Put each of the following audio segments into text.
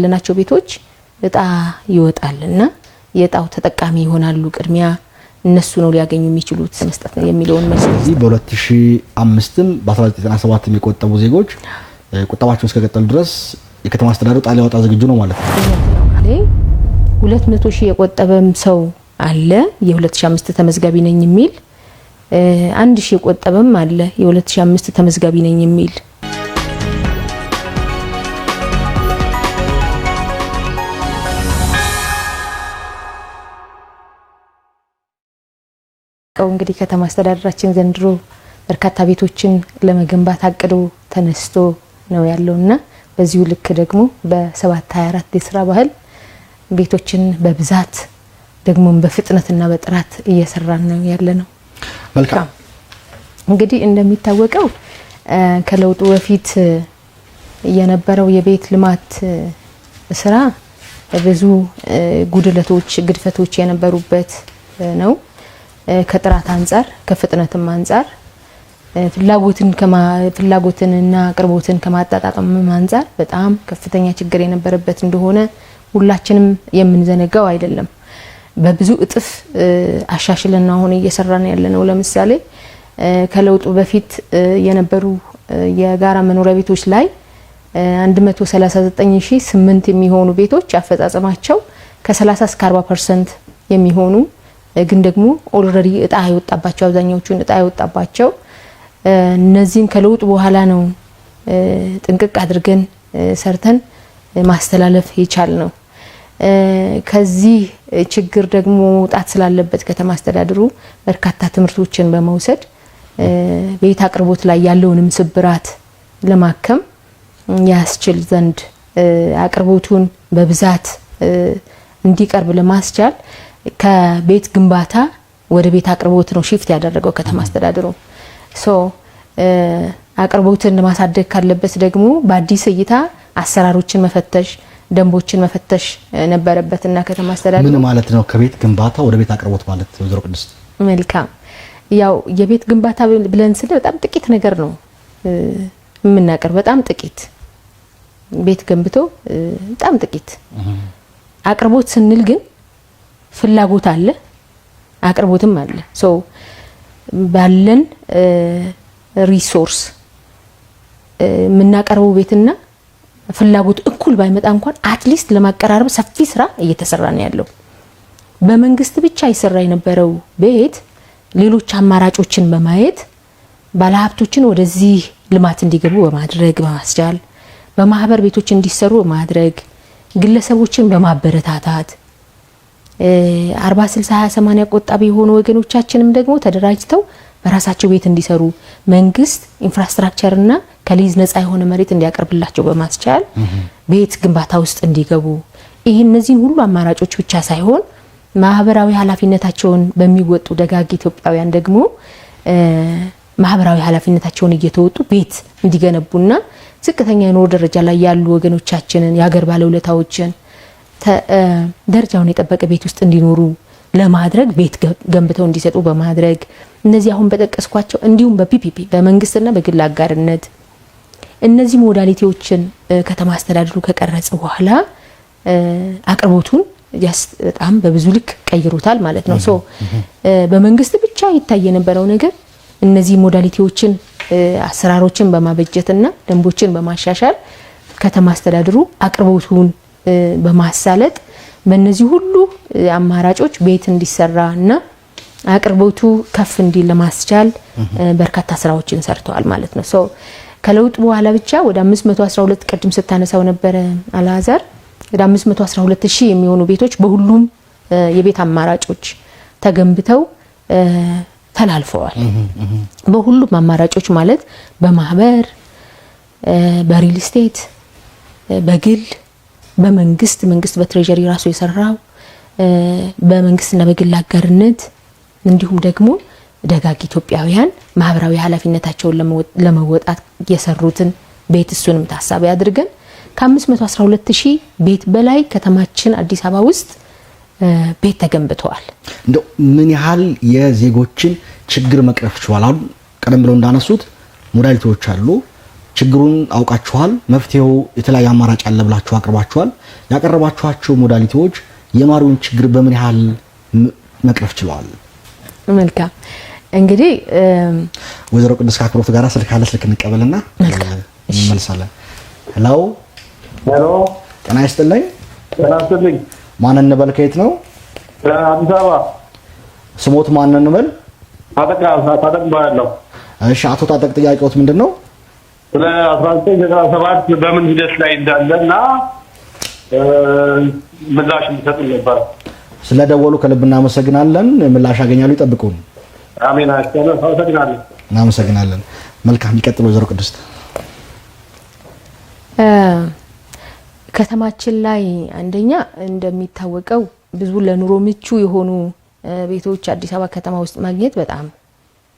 ለናቸው ቤቶች እጣ ይወጣልና የጣው ተጠቃሚ ይሆናሉ ቅድሚያ እነሱ ነው ሊያገኙ የሚችሉት መስጠት ነው የሚለውን መልስ በ2005ም በ1997ም የቆጠቡ ዜጎች ቁጠባቸውን እስከቀጠሉ ድረስ የከተማ አስተዳደሩ ጣሊያ ወጣ ዝግጁ ነው ማለት ነው። 200,000 የቆጠበም ሰው አለ የ2005 ተመዝጋቢ ነኝ የሚል 1000 የቆጠበም አለ የ2005 ተመዝጋቢ ነኝ የሚል እንግዲህ ከተማ አስተዳደራችን ዘንድሮ በርካታ ቤቶችን ለመገንባት አቅዶ ተነስቶ ነው ያለውና በዚሁ ልክ ደግሞ በ724 የሥራ ባህል ቤቶችን በብዛት ደግሞ በፍጥነትና በጥራት እየሰራን ነው ያለነው። መልካም እንግዲህ እንደሚታወቀው ከለውጡ በፊት የነበረው የቤት ልማት ስራ ብዙ ጉድለቶች ግድፈቶች የነበሩበት ነው። ከጥራት አንፃር ከፍጥነትም አንፃር ፍላጎትንና አቅርቦትን ከማጣጣም አንፃር በጣም ከፍተኛ ችግር የነበረበት እንደሆነ ሁላችንም የምንዘነጋው አይደለም። በብዙ እጥፍ አሻሽለና አሁን እየሰራን ያለነው ለምሳሌ ከለውጡ በፊት የነበሩ የጋራ መኖሪያ ቤቶች ላይ 1398 የሚሆኑ ቤቶች አፈጻጸማቸው ከ30 እስከ 40% የሚሆኑ ግን ደግሞ ኦልሬዲ እጣ አይወጣባቸው አብዛኛዎቹን እጣ አይወጣባቸው እነዚህን ከለውጥ በኋላ ነው ጥንቅቅ አድርገን ሰርተን ማስተላለፍ የቻልነው። ከዚህ ችግር ደግሞ ጣት ስላለበት ከተማ አስተዳደሩ በርካታ ትምህርቶችን በመውሰድ ቤት አቅርቦት ላይ ያለውንም ስብራት ለማከም ያስችል ዘንድ አቅርቦቱን በብዛት እንዲቀርብ ለማስቻል ከቤት ግንባታ ወደ ቤት አቅርቦት ነው ሺፍት ያደረገው ከተማ አስተዳደሩ። አቅርቦትን ለማሳደግ ካለበት ደግሞ በአዲስ እይታ አሰራሮችን መፈተሽ ደንቦችን መፈተሽ ነበረበትና ከተማ አስተዳደሩ ምን ማለት ነው ከቤት ግንባታ ወደ ቤት አቅርቦት ማለት ወይዘሮ ቅድስት? መልካም ያው የቤት ግንባታ ብለን ስለ በጣም ጥቂት ነገር ነው የምናቀርብ በጣም ጥቂት ቤት ገንብቶ በጣም ጥቂት አቅርቦት ስንል ግን ፍላጎት አለ አቅርቦትም አለ። ባለን ሪሶርስ ምናቀርበው ቤትና ፍላጎት እኩል ባይመጣ እንኳን አትሊስት ለማቀራረብ ሰፊ ስራ እየተሰራ ነው ያለው። በመንግስት ብቻ ይሰራ የነበረው ቤት ሌሎች አማራጮችን በማየት ባለሀብቶችን ወደዚህ ልማት እንዲገቡ በማድረግ በማስቻል በማህበር ቤቶች እንዲሰሩ በማድረግ ግለሰቦችን በማበረታታት 40 60 20 80 ቆጣቢ የሆኑ ወገኖቻችንም ደግሞ ተደራጅተው በራሳቸው ቤት እንዲሰሩ መንግስት ኢንፍራስትራክቸርና ከሊዝ ነፃ የሆነ መሬት እንዲያቀርብላቸው በማስቻል ቤት ግንባታ ውስጥ እንዲገቡ እነዚህን ሁሉ አማራጮች ብቻ ሳይሆን ማህበራዊ ኃላፊነታቸውን በሚወጡ ደጋግ ኢትዮጵያውያን ደግሞ ማህበራዊ ኃላፊነታቸውን እየተወጡ ቤት እንዲገነቡና ዝቅተኛ የኑሮ ደረጃ ላይ ያሉ ወገኖቻችንን ያገር ባለውለታዎችን ደረጃውን የጠበቀ ቤት ውስጥ እንዲኖሩ ለማድረግ ቤት ገንብተው እንዲሰጡ በማድረግ እነዚህ አሁን በተቀስኳቸው እንዲሁም በፒፒፒ በመንግስትና በግል አጋርነት እነዚህ ሞዳሊቲዎችን ከተማ አስተዳደሩ ከቀረጸ በኋላ አቅርቦቱን በጣም በብዙ ልክ ቀይሩታል ማለት ነው። በመንግስት ብቻ ይታይ የነበረው ነገር እነዚህ ሞዳሊቲዎችን አሰራሮችን በማበጀትና ደንቦችን በማሻሻል ከተማ አስተዳደሩ አቅርቦቱን በማሳለጥ በእነዚህ ሁሉ አማራጮች ቤት እንዲሰራና አቅርቦቱ ከፍ እንዲል ለማስቻል በርካታ ስራዎችን ሰርተዋል ማለት ነው። ከለውጥ በኋላ ብቻ ወደ 512 ቀድም ስታነሳው ነበር አልአዛር ወደ 512,000 የሚሆኑ ቤቶች በሁሉም የቤት አማራጮች ተገንብተው ተላልፈዋል። በሁሉም አማራጮች ማለት በማህበር በሪል ስቴት በግል በመንግስት በትሬጀሪ ራሱ የሰራው በመንግስትና በግል አጋርነት እንዲሁም ደግሞ ደጋግ ኢትዮጵያውያን ማህበራዊ ኃላፊነታቸውን ለመወጣት የሰሩትን ቤት እሱንም ታሳቢ አድርገን ከ512,000 ቤት በላይ ከተማችን አዲስ አበባ ውስጥ ቤት ተገንብተዋል። እንደው ምን ያህል የዜጎችን ችግር መቅረፍ ችሏል? አሁን ቀደም ብለው እንዳነሱት ሞዳሊቲዎች አሉ። ችግሩን አውቃችኋል፣ መፍትሄው የተለያየ አማራጭ አለ ብላችሁ አቅርባችኋል። ያቀረባችኋቸው ሞዳሊቲዎች የማሪውን ችግር በምን ያህል መቅረፍ ችለዋል? መልካም እንግዲህ ወይዘሮ ቅድስት ከአክብሮት ጋር ስልክ አለ፣ ስልክ እንቀበልና እንመልሳለን። ሄሎ ጤና ይስጥልኝ። ማን እንበል? ከየት ነው? አዲስ አበባ። ስሞት ማን እንበል? ታጠቅ ባለው። እሺ አቶ ታጠቅ ጥያቄዎት ምንድነው? ስለ 1997 በምን ሂደት ላይ እንዳለና ምላሽ እንዲሰጡ ነበር። ስለ ደወሉ ከልብ እናመሰግናለን። ምላሽ ያገኛሉ፣ ይጠብቁን። አሜን። አመሰግናለሁ። እናመሰግናለን። መልካም ይቀጥሉ ወይዘሮ ቅድስት። ከተማችን ላይ አንደኛ እንደሚታወቀው ብዙ ለኑሮ ምቹ የሆኑ ቤቶች አዲስ አበባ ከተማ ውስጥ ማግኘት በጣም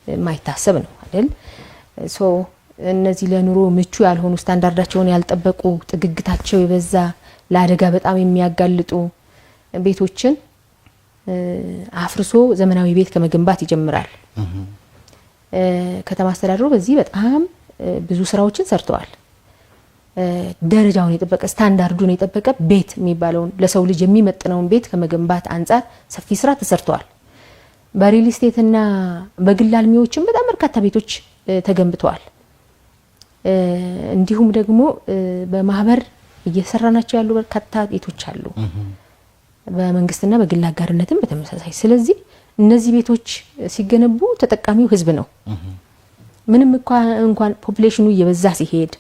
የማይታሰብ ነው አይደል? ሶ እነዚህ ለኑሮ ምቹ ያልሆኑ ስታንዳርዳቸውን ያልጠበቁ ጥግግታቸው የበዛ ለአደጋ በጣም የሚያጋልጡ ቤቶችን አፍርሶ ዘመናዊ ቤት ከመገንባት ይጀምራል። ከተማ አስተዳደሩ በዚህ በጣም ብዙ ስራዎችን ሰርተዋል። ደረጃውን የጠበቀ ስታንዳርዱን የጠበቀ ቤት የሚባለውን ለሰው ልጅ የሚመጥነውን ቤት ከመገንባት አንጻር ሰፊ ስራ ተሰርተዋል። በሪል ስቴትና በግል አልሚዎችም በጣም በርካታ ቤቶች ተገንብተዋል። እንዲሁም ደግሞ በማህበር እየሰራናቸው ያሉ በርካታ ቤቶች አሉ፣ በመንግስትና በግል አጋርነትም በተመሳሳይ። ስለዚህ እነዚህ ቤቶች ሲገነቡ ተጠቃሚው ህዝብ ነው። ምንም እንኳን ፖፑሌሽኑ እየበዛ ሲሄድ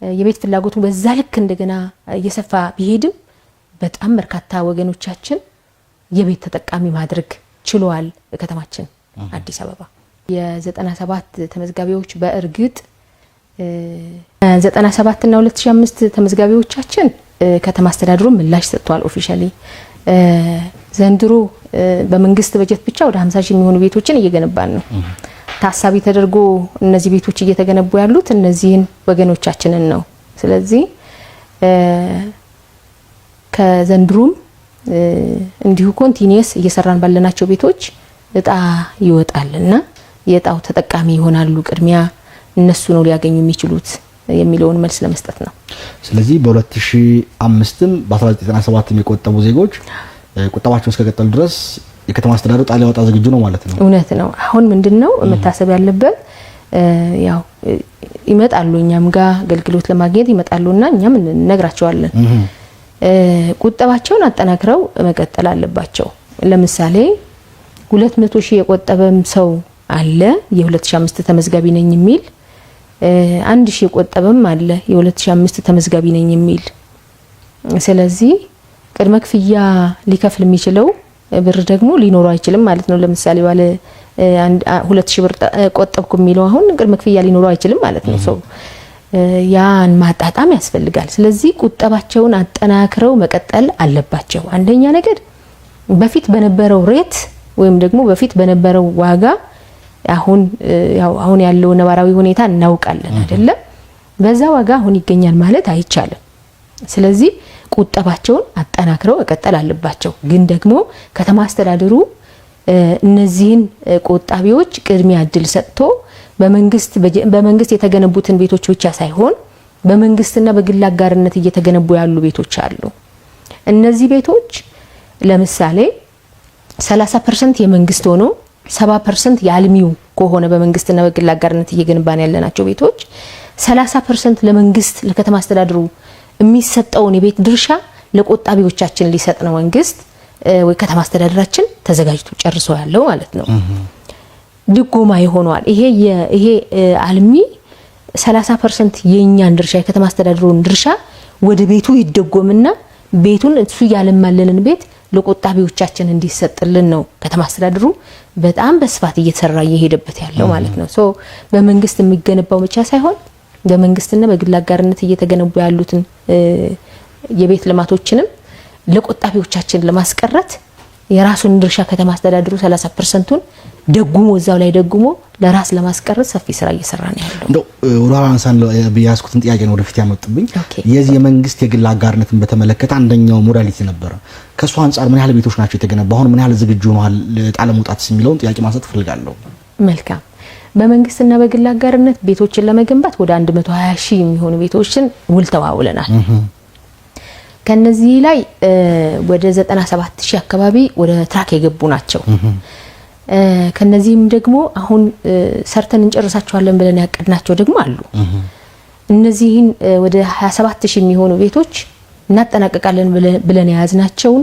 የቤት ፍላጎቱ በዛ ልክ እንደገና እየሰፋ ቢሄድም በጣም በርካታ ወገኖቻችን የቤት ተጠቃሚ ማድረግ ችሏል። ከተማችን አዲስ አበባ የ97 ተመዝጋቢዎች በእርግጥ 97 እና 2005 ተመዝጋቢዎቻችን ከተማ አስተዳደሩ ምላሽ ሰጥቷል። ኦፊሻሊ ዘንድሮ በመንግስት በጀት ብቻ ወደ 50 ሺህ የሚሆኑ ቤቶችን እየገነባን ነው። ታሳቢ ተደርጎ እነዚህ ቤቶች እየተገነቡ ያሉት እነዚህን ወገኖቻችንን ነው። ስለዚህ ከዘንድሮም እንዲሁ ኮንቲኒየስ እየሰራን ባለናቸው ቤቶች እጣ ይወጣልና የእጣው ተጠቃሚ ይሆናሉ። ቅድሚያ እነሱ ነው ሊያገኙ የሚችሉት የሚለውን መልስ ለመስጠት ነው። ስለዚህ በ2005ም በ1997ም የቆጠቡ ዜጎች ቁጠባቸውን እስከቀጠሉ ድረስ የከተማ አስተዳደሩ ጣሊያ ወጣ ዝግጁ ነው ማለት ነው። እውነት ነው። አሁን ምንድነው መታሰብ ያለበት? ያው ይመጣሉ፣ እኛም ጋር አገልግሎት ለማግኘት ይመጣሉና እኛም እንነግራቸዋለን። ቁጠባቸውን አጠናክረው መቀጠል አለባቸው። ለምሳሌ 200 ሺህ የቆጠበም ሰው አለ የ2005 ተመዝጋቢ ነኝ የሚል 1000 የቆጠበም አለ የ2005 ተመዝጋቢ ነኝ የሚል። ስለዚህ ቅድመ ክፍያ ሊከፍል የሚችለው ብር ደግሞ ሊኖረው አይችልም ማለት ነው። ለምሳሌ ባለ 2000 ብር ቆጠብኩ የሚለው አሁን ቅድመ ክፍያ ሊኖረው አይችልም ማለት ነው። ሰው ያን ማጣጣም ያስፈልጋል። ስለዚህ ቁጠባቸውን አጠናክረው መቀጠል አለባቸው። አንደኛ ነገር በፊት በነበረው ሬት ወይም ደግሞ በፊት በነበረው ዋጋ አሁን ያለው ነባራዊ ሁኔታ እናውቃለን አይደለም? በዛ ዋጋ አሁን ይገኛል ማለት አይቻልም። ስለዚህ ቁጠባቸውን አጠናክረው መቀጠል አለባቸው። ግን ደግሞ ከተማ አስተዳደሩ እነዚህን ቆጣቢዎች ቅድሚያ እድል ሰጥቶ በመንግስት የተገነቡትን ቤቶች ብቻ ሳይሆን በመንግስትና በግል አጋርነት እየተገነቡ ያሉ ቤቶች አሉ። እነዚህ ቤቶች ለምሳሌ 30% የመንግስት ሆኖ 70% የአልሚው ከሆነ በመንግስትና በግል አጋርነት እየገነባን ያለናቸው ቤቶች 30% ለመንግስት ለከተማ አስተዳደሩ የሚሰጠውን የቤት ድርሻ ለቆጣቢዎቻችን ሊሰጥ ነው መንግስት ወይ ከተማ አስተዳደራችን ተዘጋጅቶ ጨርሶ ያለው ማለት ነው። ድጎማ ይሆናል። ይሄ አልሚ 30% የኛን ድርሻ የከተማ አስተዳደሩን ድርሻ ወደ ቤቱ ይደጎምና ቤቱን እሱ ያለማለንን ቤት ለቆጣቢዎቻችን እንዲሰጥልን ነው ከተማ አስተዳደሩ በጣም በስፋት እየተሰራ እየሄደበት ያለው ማለት ነው። ሶ በመንግስት የሚገነባው ብቻ ሳይሆን በመንግስትና በግል አጋርነት እየተገነቡ ያሉትን የቤት ልማቶችንም ለቆጣቢዎቻችን ለማስቀረት የራሱን ድርሻ ከተማ አስተዳደሩ 30%ን ደጉሞ እዛው ላይ ደጉሞ ለራስ ለማስቀረት ሰፊ ስራ እየሰራ ነው ያለው። እንደው ወራንሳን በያስኩትን ጥያቄ ነው ወደፊት ያመጡብኝ። የዚህ የመንግስት የግል አጋርነትን በተመለከተ አንደኛው ሞዳሊቲ ነበር። ከሱ አንፃር ምን ያህል ቤቶች ናቸው የተገነባው? አሁን ምን ያህል ዝግጁ ሆነዋል ጣለ መውጣት የሚለውን ጥያቄ ማንሳት ፈልጋለሁ። መልካም። በመንግስትና በግል አጋርነት ቤቶችን ለመገንባት ወደ 120 ሺህ የሚሆኑ ቤቶችን ውል ተዋውለናል። ከነዚህ ላይ ወደ 97 ሺህ አካባቢ ወደ ትራክ የገቡ ናቸው። ከነዚህም ደግሞ አሁን ሰርተን እንጨርሳቸዋለን ብለን ያቀድናቸው ደግሞ አሉ። እነዚህን ወደ 27 ሺህ የሚሆኑ ቤቶች እናጠናቀቃለን ብለን የያዝናቸውን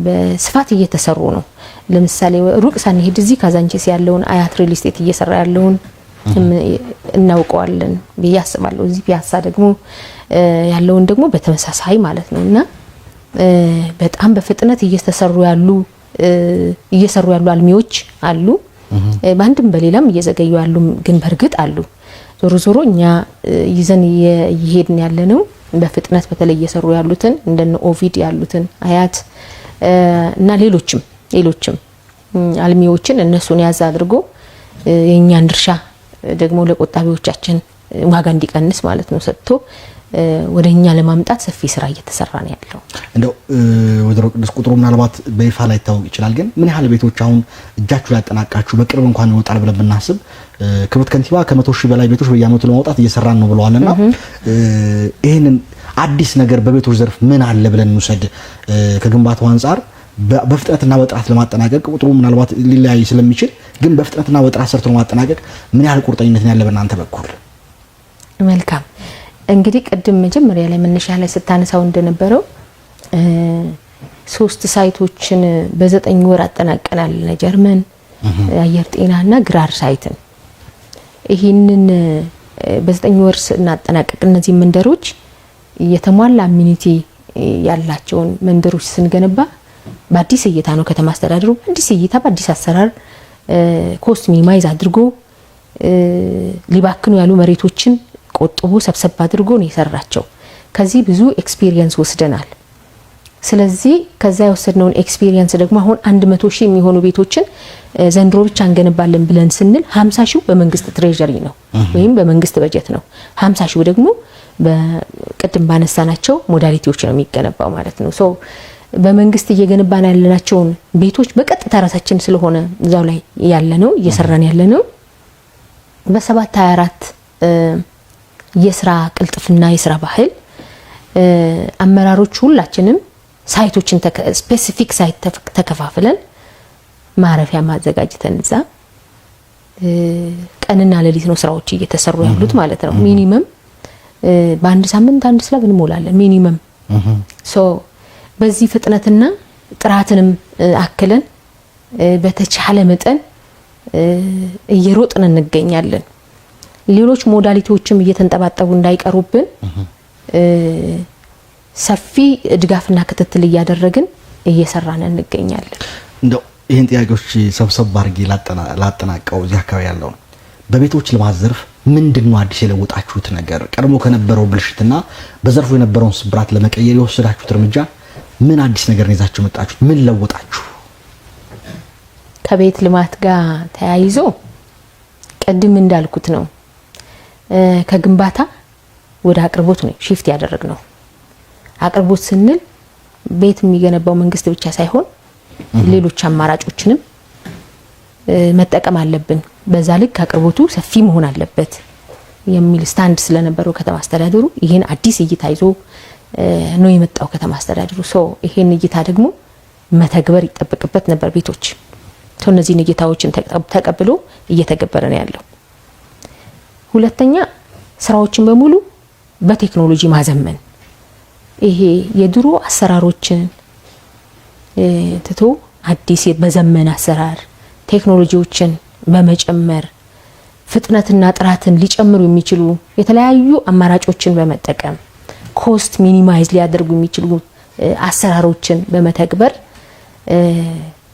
በስፋት እየተሰሩ ነው። ለምሳሌ ሩቅ ሳንሄድ እዚህ ካዛንቺስ ያለውን አያት ሪል ስቴት እየሰራ ያለውን እናውቀዋለን ብዬ አስባለሁ። እዚህ ፒያሳ ደግሞ ያለውን ደግሞ በተመሳሳይ ማለት ነውና በጣም በፍጥነት እየሰሩ ያሉ አልሚዎች አሉ። በአንድም በሌላም እየዘገዩ ያሉ ግን በርግጥ አሉ። ዞሮ ዞሮ እኛ ይዘን እየሄድን ያለነው በፍጥነት በተለይ እየሰሩ ያሉትን እንደነ ኦቪድ ያሉትን አያት እና ሌሎችም አልሚዎችን እነሱን ያዝ አድርጎ የኛን ድርሻ ደግሞ ለቆጣቢዎቻችን ዋጋ እንዲቀንስ ማለት ነው ሰጥቶ ወደኛ ለማምጣት ሰፊ ስራ እየተሰራ ነው ያለው። እንደው ወይዘሮ ቅድስት ቁጥሩ ምናልባት በይፋ ላይ ታውቅ ይችላል፣ ግን ምን ያህል ቤቶች አሁን እጃችሁ ላይ አጠናቃችሁ በቅርብ እንኳን ይወጣል ብለን ብናስብ ክብርት ከንቲባ ከ100 ሺህ በላይ ቤቶች በየአመቱ ለማውጣት እየሰራን ነው ብለዋልና ይሄንን አዲስ ነገር በቤቶች ዘርፍ ምን አለ ብለን እንውሰድ? ከግንባታው አንፃር በፍጥነትና በጥራት ለማጠናቀቅ ቁጥሩ ምናልባት ሊለያይ ስለሚችል ግን በፍጥነትና በጥራት ሰርቶ ለማጠናቀቅ ምን ያህል ቁርጠኝነት ያለ በእናንተ በኩል? መልካም እንግዲህ ቅድም መጀመሪያ ላይ መነሻ ላይ ስታነሳው እንደነበረው 3 ሳይቶችን በ9 ወር አጠናቀናል። ጀርመን አየር ጤናና ግራር ሳይትን ይሄንን በ9 ወር እናጠናቀቅ። እነዚህ መንደሮች የተሟላ አሚኒቲ ያላቸውን መንደሮች ስንገነባ በአዲስ እይታ ነው ከተማ አስተዳደሩ አዲስ እይታ በአዲስ አሰራር ኮስት ሚኒማይዝ አድርጎ ሊባክኑ ያሉ መሬቶችን ቆጥቦ ሰብሰብ አድርጎ ነው የሰራቸው። ከዚህ ብዙ ኤክስፒሪየንስ ወስደናል። ስለዚህ ከዛ የወሰድነውን ኤክስፒሪየንስ ደግሞ አሁን 100 ሺህ የሚሆኑ ቤቶችን ዘንድሮ ብቻ እንገነባለን ብለን ስንል 50 ሺህ በመንግስት ትሬጀሪ ነው ወይም በመንግስት በጀት ነው። 50 ሺህ ደግሞ በቅድም ባነሳናቸው ሞዳሊቲዎች ነው የሚገነባው ማለት ነው። ሶ በመንግስት እየገነባን ያለናቸውን ቤቶች በቀጥታ ራሳችን ስለሆነ እዛው ላይ ያለነው እየሰራን ያለነው በ724 የስራ ቅልጥፍና የስራ ባህል አመራሮች ሁላችንም ሳይቶችን ስፔሲፊክ ሳይት ተከፋፍለን ማረፊያ ማዘጋጀተን እዛ ቀንና ሌሊት ነው ስራዎች እየተሰሩ ያሉት ማለት ነው። ሚኒመም በአንድ ሳምንት አንድ ስላብ እንሞላለን ሚኒመም። ሶ በዚህ ፍጥነትና ጥራትንም አክለን በተቻለ መጠን እየሮጥን እንገኛለን። ሌሎች ሞዳሊቲዎችም እየተንጠባጠቡ እንዳይቀሩብን ሰፊ ድጋፍና ክትትል እያደረግን እየሰራን እንገኛለን። እንደው ይሄን ጥያቄዎች ሰብሰብ አድርጌ ላጠናቀው እዚህ አካባቢ ያለው በቤቶች ልማት ዘርፍ ምንድነው አዲስ የለወጣችሁት ነገር? ቀድሞ ከነበረው ብልሽትና በዘርፉ የነበረውን ስብራት ለመቀየር የወሰዳችሁት እርምጃ ምን አዲስ ነገር ነው ይዛችሁ መጣችሁ? ምን ለወጣችሁ? ከቤት ልማት ጋር ተያይዞ ቀድም እንዳልኩት ነው ከግንባታ ወደ አቅርቦት ነው ሺፍት ያደረግነው። አቅርቦት ስንል ቤት የሚገነባው መንግስት ብቻ ሳይሆን ሌሎች አማራጮችንም መጠቀም አለብን። በዛ ልክ አቅርቦቱ ሰፊ መሆን አለበት የሚል ስታንድ ስለነበረው ከተማ አስተዳደሩ ይሄን አዲስ እይታ ይዞ ነው የመጣው ከተማ አስተዳደሩ። ይሄን እይታ ደግሞ መተግበር ይጠበቅበት ነበር ቤቶች። እነዚህን እይታዎችን ተቀብሎ እየተገበረ ነው ያለው። ሁለተኛ ስራዎችን በሙሉ በቴክኖሎጂ ማዘመን፣ ይሄ የድሮ አሰራሮችን ትቶ አዲስ በዘመን አሰራር ቴክኖሎጂዎችን በመጨመር ፍጥነትና ጥራትን ሊጨምሩ የሚችሉ የተለያዩ አማራጮችን በመጠቀም ኮስት ሚኒማይዝ ሊያደርጉ የሚችሉ አሰራሮችን በመተግበር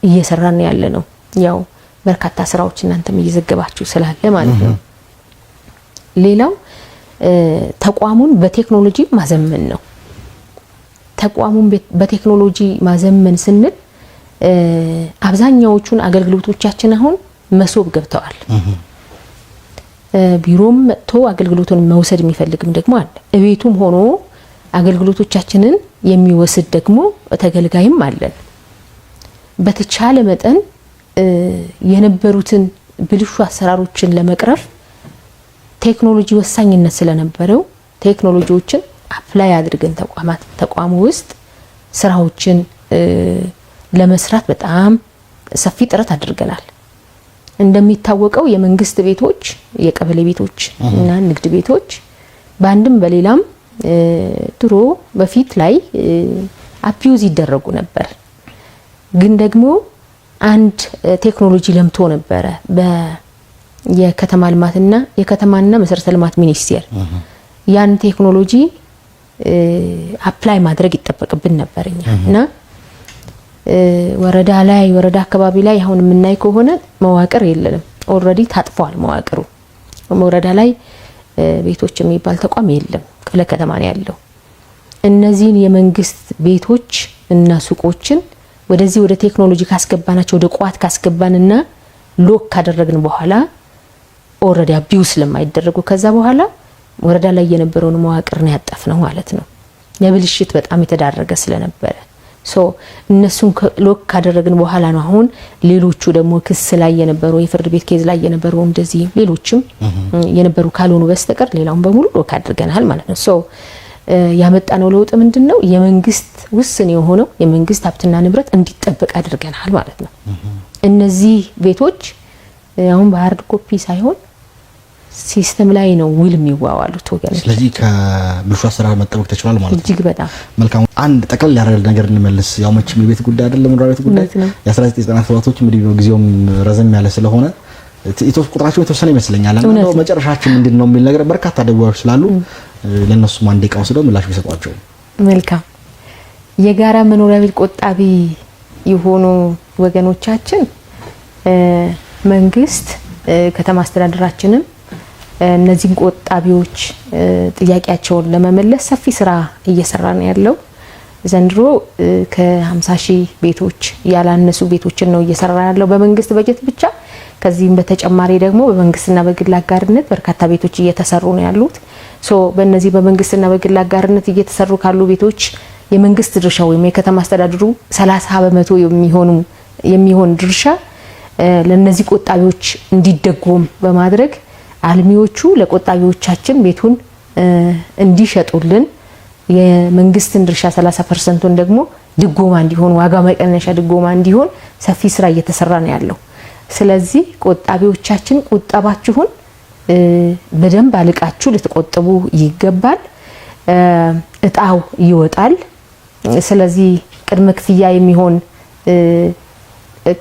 እየሰራን ያለ ነው። ያው በርካታ ስራዎች እናንተም እየዘገባችሁ ስላለ ማለት ነው። ሌላው ተቋሙን በቴክኖሎጂ ማዘመን ነው። ተቋሙን በቴክኖሎጂ ማዘመን ስንል አብዛኛዎቹን አገልግሎቶቻችን አሁን መሶብ ገብተዋል። ቢሮም መጥቶ አገልግሎቱን መውሰድ የሚፈልግም ደግሞ አለ። እቤቱም ሆኖ አገልግሎቶቻችንን የሚወስድ ደግሞ ተገልጋይም አለን። በተቻለ መጠን የነበሩትን ብልሹ አሰራሮችን ለመቅረፍ ቴክኖሎጂ ወሳኝነት ስለነበረው ቴክኖሎጂዎችን አፕላይ አድርገን ተቋሙ ውስጥ ስራዎችን ለመስራት በጣም ሰፊ ጥረት አድርገናል። እንደሚታወቀው የመንግስት ቤቶች፣ የቀበሌ ቤቶች እና ንግድ ቤቶች በአንድም በሌላም ድሮ በፊት ላይ አቢዩዝ ይደረጉ ነበር። ግን ደግሞ አንድ ቴክኖሎጂ ለምቶ ነበረ የከተማ ልማትና የከተማና መሰረተ ልማት ሚኒስቴር ያን ቴክኖሎጂ አፕላይ ማድረግ ይጠበቅብን ነበርኛ እና ወረዳ አካባቢ ላይ አሁን የምናይ ከሆነ መዋቅር የለንም። ኦልሬዲ ታጥፏል መዋቅሩ። ወረዳ ላይ ቤቶች የሚባል ተቋም የለም። ክፍለ ከተማ ነው ያለው። እነዚህን የመንግስት ቤቶች እና ሱቆችን ወደዚህ ወደ ቴክኖሎጂ ካስገባናቸው ወደ ቋት ካስገባንና ሎክ ካደረግን በኋላ ኦልሬዲ አቢዩስ ስለማይደረጉ ከዛ በኋላ ወረዳ ላይ የነበረውን መዋቅር ነው ያጠፍነው ማለት ነው። ለብልሽት በጣም የተዳረገ ስለነበረ እነሱን ሎክ ካደረግን በኋላ ነው አሁን ሌሎቹ ደግሞ ክስ ላይ የነበሩ የፍርድ ቤት ኬዝ ላይ የነበሩ እንደዚህ ሌሎችም የነበሩ ካልሆኑ በስተቀር ሌላውን በሙሉ ሎክ አድርገናል ማለት ነው። ያመጣነው ለውጥ ምንድነው? የመንግስት ውስን የሆነው የመንግስት ሀብትና ንብረት እንዲጠበቅ አድርገናል ማለት ነው። እነዚህ ቤቶች አሁን በሃርድ ኮፒ ሳይሆን ሲስተም ላይ ነው ውል የሚዋዋሉት ወገኖች። ስለዚህ ከብልሹ አሰራር መጠበቅ ተችሏል ማለት ነው። እጅግ በጣም መልካም። አንድ ጠቅለል ያደረገ ነገር እንመልስ። ያው መቼም የቤት ጉዳይ አይደለም መኖሪያ ቤት ጉዳይ የ1997ቶች እንግዲህ ጊዜውም ረዘም ያለ ስለሆነ ቁጥራቸው የተወሰነ ይመስለኛል። እና መጨረሻችን ምንድነው የሚል ነገር በርካታ ደዋዮች ስላሉ ለነሱ አንድ ደቂቃ ወስደው ምላሽ ቢሰጧቸው መልካም። የጋራ መኖሪያ ቤት ቆጣቢ የሆኑ ወገኖቻችን መንግስት ከተማ አስተዳደራችንም እነዚህን ቆጣቢዎች ጥያቄያቸውን ለመመለስ ሰፊ ስራ እየሰራ ነው ያለው። ዘንድሮ ከ50,000 ቤቶች ያላነሱ ቤቶችን ነው እየሰራ ያለው በመንግስት በጀት ብቻ። ከዚህም በተጨማሪ ደግሞ በመንግስትና በግል አጋርነት በርካታ ቤቶች እየተሰሩ ነው ያሉት። በእነዚህ በመንግስትና በግል አጋርነት እየተሰሩ ካሉ ቤቶች የመንግስት ድርሻ ወይም የከተማ አስተዳደሩ 30% የሚሆን ድርሻ ለነዚህ ቆጣቢዎች እንዲደጎም በማድረግ አልሚዎቹ ለቆጣቢዎቻችን ቤቱን እንዲሸጡልን የመንግስትን ድርሻ 30%ን ደግሞ ድጎማ እንዲሆን ዋጋ መቀነሻ ድጎማ እንዲሆን ሰፊ ስራ እየተሰራ ነው ያለው። ስለዚህ ቆጣቢዎቻችን ቁጠባችሁን በደንብ አልቃችሁ ልትቆጥቡ ይገባል። እጣው ይወጣል። ስለዚህ ቅድመ ክፍያ የሚሆን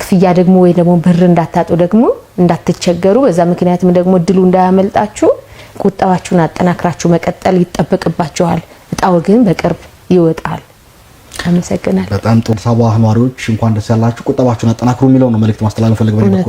ክፍያ ደግሞ ወይ ደግሞ ብር እንዳታጡ ደግሞ እንዳትቸገሩ፣ በዛ ምክንያትም ደግሞ እድሉ እንዳያመልጣችሁ ቁጠባችሁን አጠናክራችሁ መቀጠል ይጠበቅባችኋል። እጣው ግን በቅርብ ይወጣል። አመሰግናለሁ። በጣም ጥሩ። ሰባ ነዋሪዎች እንኳን ደስ ያላችሁ፣ ቁጠባችሁን አጠናክሩ የሚለው ነው መልእክት ማስተላለፍ ፈልገው ነው።